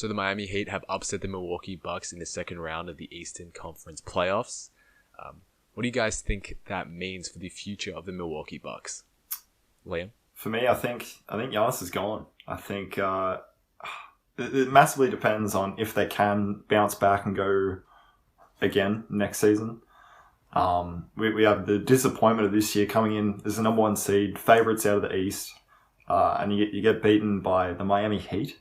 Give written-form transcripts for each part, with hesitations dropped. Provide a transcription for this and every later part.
So the Miami Heat have upset the Milwaukee Bucks in the second round of the Eastern Conference playoffs. What do you guys think that means for the future of the Milwaukee Bucks? Liam? For me, I think Giannis is gone. I think it massively depends on if they can bounce back and go again next season. We have the disappointment of this year coming in as the number one seed, favourites out of the East, and you get beaten by the Miami Heat.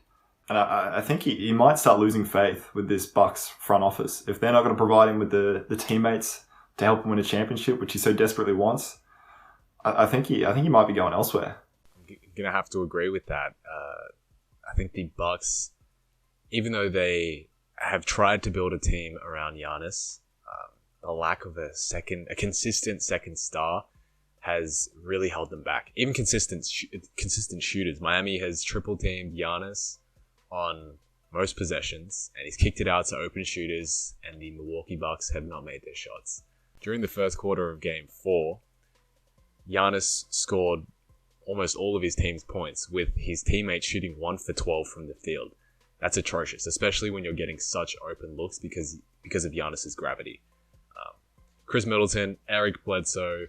And I think he might start losing faith with this Bucks front office. If they're not going to provide him with the teammates to help him win a championship, which he so desperately wants, I think he might be going elsewhere. I'm going to have to agree with that. I think the Bucks, even though they have tried to build a team around Giannis, the lack of a consistent second star has really held them back. Even consistent shooters. Miami has triple teamed Giannis on most possessions, and he's kicked it out to open shooters, and the Milwaukee Bucks have not made their shots. During the first quarter of Game 4, Giannis scored almost all of his team's points, with his teammates shooting 1 for 12 from the field. That's atrocious, especially when you're getting such open looks because of Giannis's gravity. Chris Middleton, Eric Bledsoe,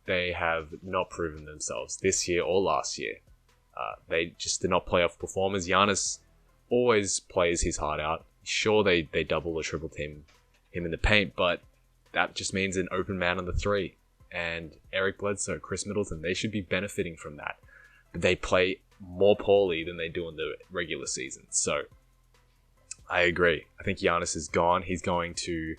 they have not proven themselves this year or last year. They just did not playoff performers. Giannis always plays his heart out. Sure, they double or triple team him in the paint, but that just means an open man on the three. And Eric Bledsoe, Chris Middleton, they should be benefiting from that. But they play more poorly than they do in the regular season. So, I agree. I think Giannis is gone. He's going to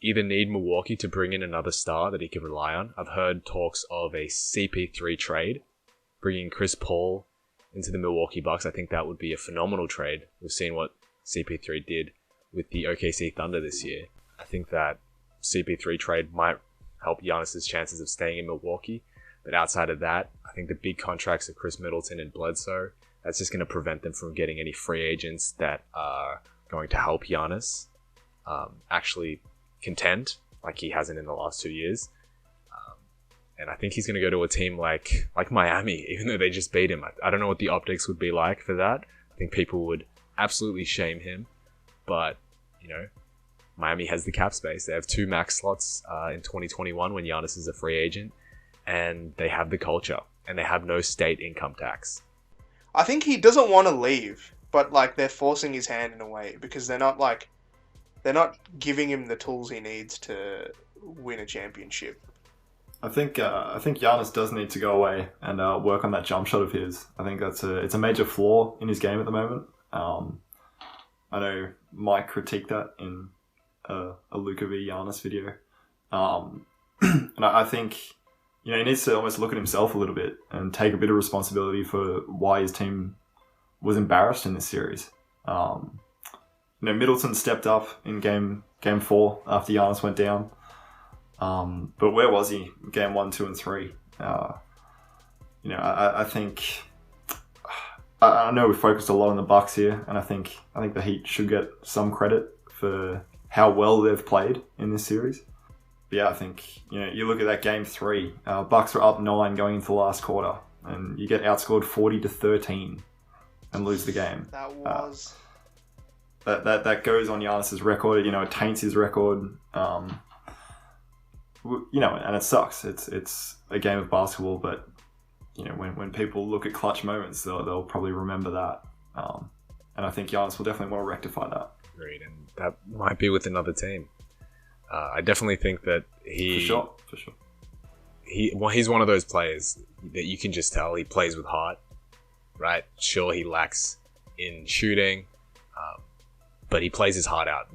either need Milwaukee to bring in another star that he can rely on. I've heard talks of a CP3 trade, bringing Chris Paul into the Milwaukee Bucks. I think that would be a phenomenal trade. We've seen what CP3 did with the OKC Thunder this year. I think that CP3 trade might help Giannis's chances of staying in Milwaukee. But outside of that, I think the big contracts of Chris Middleton and Bledsoe, that's just going to prevent them from getting any free agents that are going to help Giannis actually contend like he hasn't in the last 2 years. And I think he's going to go to a team like Miami, even though they just beat him. I don't know what the optics would be like for that. I think people would absolutely shame him. But, Miami has the cap space. They have 2 max slots in 2021 when Giannis is a free agent. And they have the culture. And they have no state income tax. I think he doesn't want to leave, but they're forcing his hand in a way because they're not giving him the tools he needs to win a championship. I think Giannis does need to go away and work on that jump shot of his. I think it's a major flaw in his game at the moment. I know Mike critiqued that in a Luka v Giannis video, and I think he needs to almost look at himself a little bit and take a bit of responsibility for why his team was embarrassed in this series. Middleton stepped up in game 4 after Giannis went down. But where was he? Game 1, 2, and 3. I think I know we focused a lot on the Bucks here, and I think the Heat should get some credit for how well they've played in this series. But yeah, I think you look at that Game 3. Bucks were up 9 going into the last quarter, and you get outscored 40-13 and lose the game. That was that goes on Giannis's record. It taints his record. And it sucks. It's a game of basketball, but when people look at clutch moments, they'll probably remember that. And I think Giannis will definitely want to rectify that. Agreed, and that might be with another team. I definitely think that for sure. He's one of those players that you can just tell he plays with heart, right? Sure, he lacks in shooting, but he plays his heart out.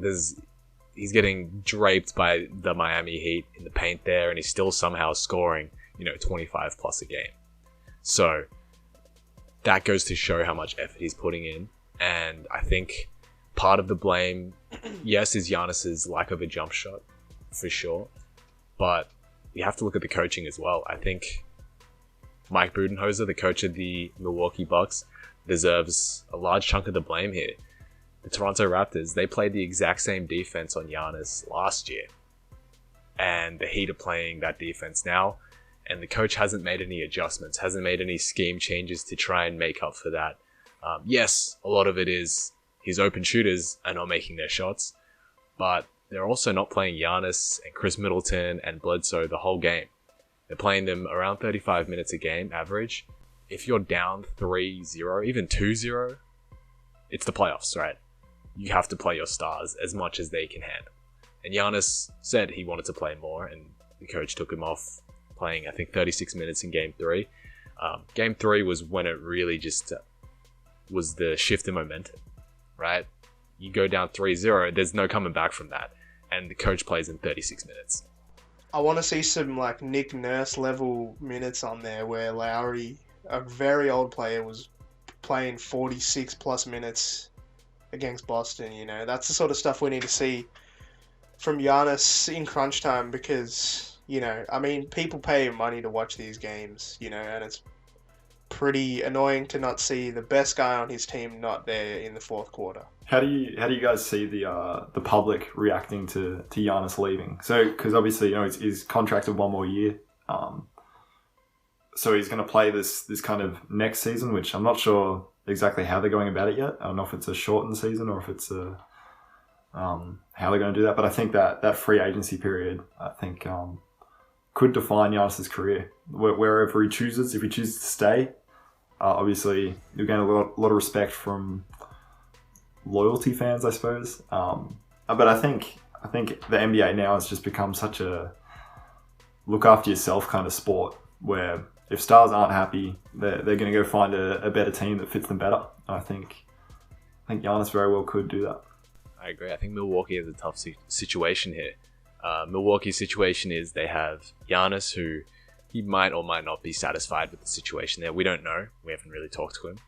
He's getting draped by the Miami Heat in the paint there, and he's still somehow scoring, 25 plus a game. So that goes to show how much effort he's putting in. And I think part of the blame, yes, is Giannis's lack of a jump shot, for sure. But you have to look at the coaching as well. I think Mike Budenholzer, the coach of the Milwaukee Bucks, deserves a large chunk of the blame here. The Toronto Raptors, they played the exact same defense on Giannis last year. And the Heat are playing that defense now. And the coach hasn't made any adjustments, hasn't made any scheme changes to try and make up for that Yes, a lot of it is his open shooters are not making their shots, but they're also not playing Giannis and Chris Middleton and Bledsoe the whole game. They're playing them around 35 minutes a game average. If you're down 3-0, even 2-0, it's the playoffs, right? You have to play your stars as much as they can handle. And Giannis said he wanted to play more, and the coach took him off playing, I think, 36 minutes in Game 3. Game 3 was when it really just was the shift in momentum, right? You go down 3-0, there's no coming back from that. And the coach plays in 36 minutes. I want to see some like Nick Nurse level minutes on there where Lowry, a very old player, was playing 46 plus minutes against Boston. You know, that's the sort of stuff we need to see from Giannis in crunch time because, you know, I mean, people pay money to watch these games, you know, and it's pretty annoying to not see the best guy on his team not there in the fourth quarter. How do you guys see the public reacting to Giannis leaving? So, because obviously, you know, he's contracted one more year, so he's going to play this kind of next season, which I'm not sure exactly how they're going about it yet. I don't know if it's a shortened season or if it's how they're going to do that. But I think that free agency period, I think, could define Giannis's career wherever he chooses. If he chooses to stay, obviously you'll gain a lot of respect from loyalty fans, I suppose. But I think the NBA now has just become such a look after yourself kind of sport where if stars aren't happy, they're going to go find a better team that fits them better. I think Giannis very well could do that. I agree. I think Milwaukee has a tough situation here. Milwaukee's situation is they have Giannis, who he might or might not be satisfied with the situation there. We don't know. We haven't really talked to him.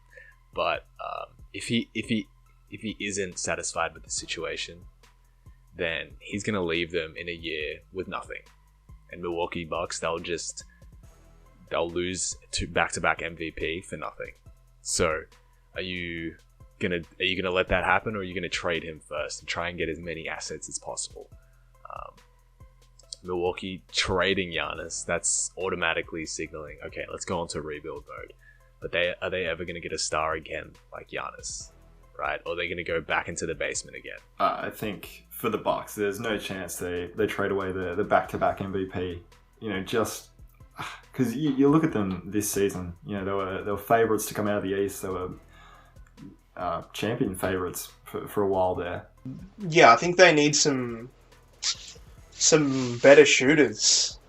But if he isn't satisfied with the situation, then he's going to leave them in a year with nothing. And Milwaukee Bucks, they'll lose to back-to-back MVP for nothing. So are you gonna let that happen, or are you gonna trade him first and try and get as many assets as possible? Milwaukee trading Giannis, that's automatically signaling, okay, let's go on to rebuild mode. But are they ever gonna get a star again like Giannis, right? Or are they gonna go back into the basement again? I think for the Bucks, there's no chance they trade away the back-to-back MVP. You know, just because you look at them this season, you know, they were favourites to come out of the East. They were champion favourites for a while there. Yeah, I think they need some better shooters.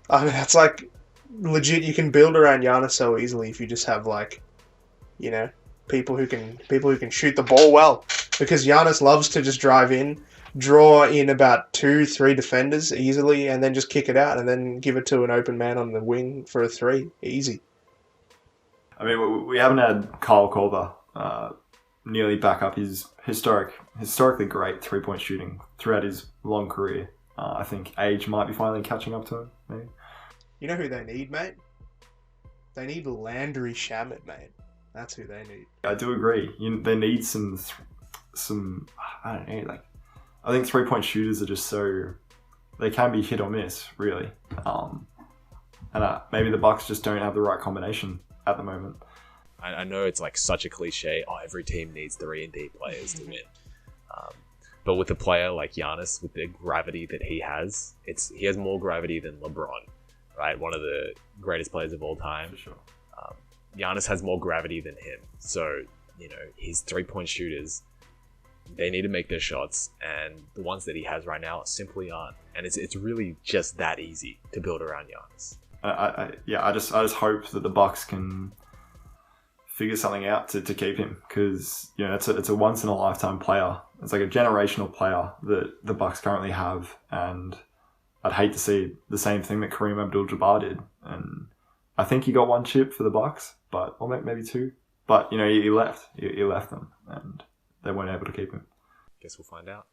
I mean, that's like legit. You can build around Giannis so easily if you just have like, you know, people who can shoot the ball well. Because Giannis loves to just drive in, draw in about 2-3 defenders easily, and then just kick it out and then give it to an open man on the wing for a three. Easy. I mean, we haven't had Kyle Korver nearly back up his historically great three-point shooting throughout his long career. I think age might be finally catching up to him, maybe. You know who they need, mate? They need Landry Shamet, mate. That's who they need. I do agree. They need some I don't know, like, I think three-point shooters are just so, they can be hit or miss, really. And maybe the Bucks just don't have the right combination at the moment. I know it's like such a cliche. Oh, every team needs 3-and-D players to win. But with a player like Giannis, with the gravity that he has more gravity than LeBron, right? One of the greatest players of all time. For sure. Giannis has more gravity than him. So, you know, his three-point shooters, they need to make their shots, and the ones that he has right now simply aren't. And it's really just that easy to build around Giannis. I just hope that the Bucks can figure something out to keep him, because, you know, it's a once in a lifetime player. It's like a generational player that the Bucks currently have, and I'd hate to see the same thing that Kareem Abdul-Jabbar did. And I think he got one chip for the Bucks, or maybe two. But, you know, he left. He left them, and they weren't able to keep him. Guess we'll find out.